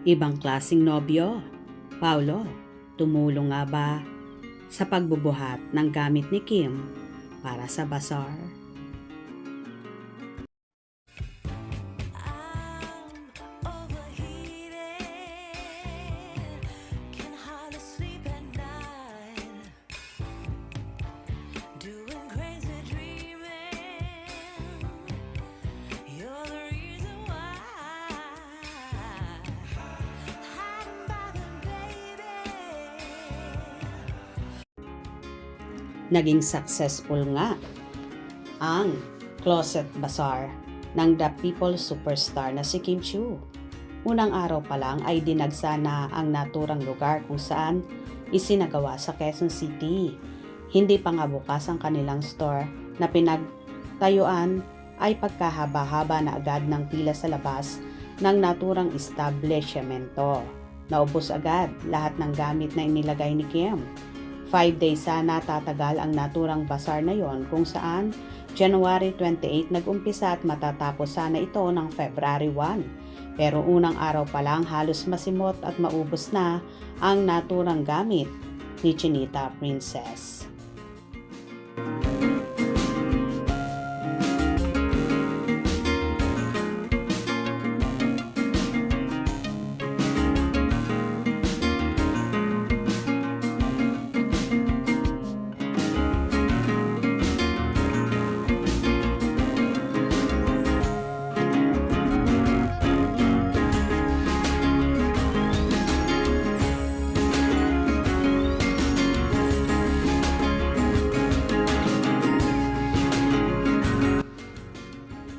Ibang klaseng nobyo. Paulo, tumulong nga ba sa pagbubuhat ng gamit ni Kim para sa bazaar? Naging successful nga ang closet bazaar ng The People Superstar na si Kim Chiu. Unang araw pa lang ay dinagsa na ang naturang lugar kung saan isinagawa sa Quezon City. Hindi pa nga bukas ang kanilang store na pinagtayuan ay pagkahaba-haba na agad ng pila sa labas ng naturang establishmento. Naubos agad lahat ng gamit na inilagay ni Kim. 5 days sana tatagal ang naturang bazaar na yon kung saan January 28 nag-umpisa at matatapos sana ito ng February 1. Pero unang araw pa lang halos masimot at maubos na ang naturang gamit ni Chinita Princess.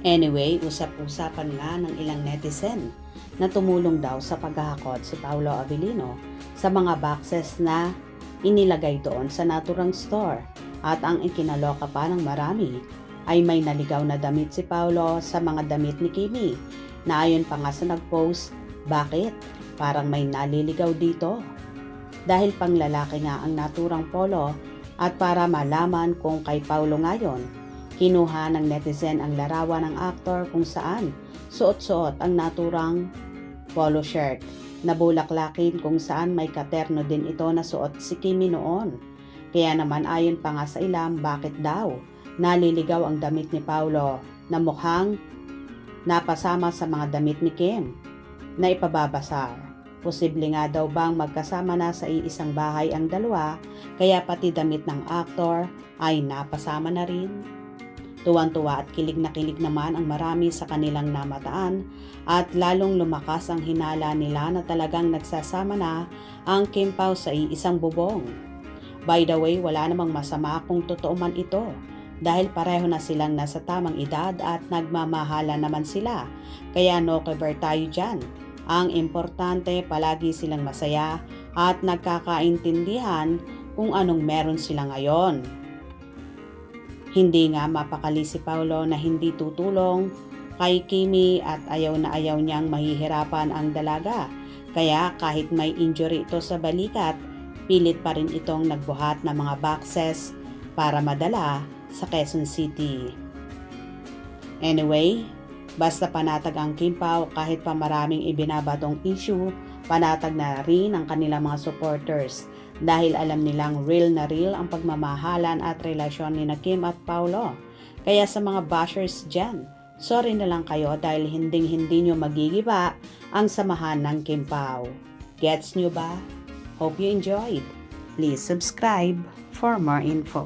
Anyway, usap-usapan nga ng ilang netizen na tumulong daw sa paghahakot si Paolo Avellino sa mga boxes na inilagay doon sa naturang store. At ang ikinaloka pa ng marami ay may naligaw na damit si Paolo sa mga damit ni Kimi na ayon pa nga sa nag-post, bakit? Parang may naliligaw dito. Dahil pang lalaki nga ang naturang polo at para malaman kung kay Paolo ngayon, kinuha ng netizen ang larawan ng aktor kung saan suot-suot ang naturang polo shirt na bulaklakin kung saan may katerno din ito na suot si Kimi noon. Kaya naman ayon pa nga sa ilang bakit daw naliligaw ang damit ni Paolo na mukhang napasama sa mga damit ni Kim na ipababasar. Posible nga daw bang magkasama na sa iisang bahay ang dalawa kaya pati damit ng aktor ay napasama na rin? Tuwan-tuwa at kilig na kilig naman ang marami sa kanilang namataan at lalong lumakas ang hinala nila na talagang nagsasama na ang Kim Pao sa iisang bubong. By the way, wala namang masama kung totoo man ito dahil pareho na silang nasa tamang edad at nagmamahala naman sila. Kaya no cover tayo dyan. Ang importante palagi silang masaya at nagkakaintindihan kung anong meron sila ngayon. Hindi nga mapakali si Paolo na hindi tutulong kay Kimi at ayaw na ayaw niyang mahihirapan ang dalaga. Kaya kahit may injury ito sa balikat, pilit pa rin itong nagbuhat ng mga boxes para madala sa Quezon City. Anyway, basta panatag ang Kim Pao kahit pa maraming ibinabatong issue, panatag na rin ang kanilang mga supporters. Dahil alam nilang real na real ang pagmamahalan at relasyon ni Kim at Paolo. Kaya sa mga bashers dyan, sorry na lang kayo dahil hindi nyo magigiba ang samahan ng Kim Pao. Gets nyo ba? Hope you enjoyed. Please subscribe for more info.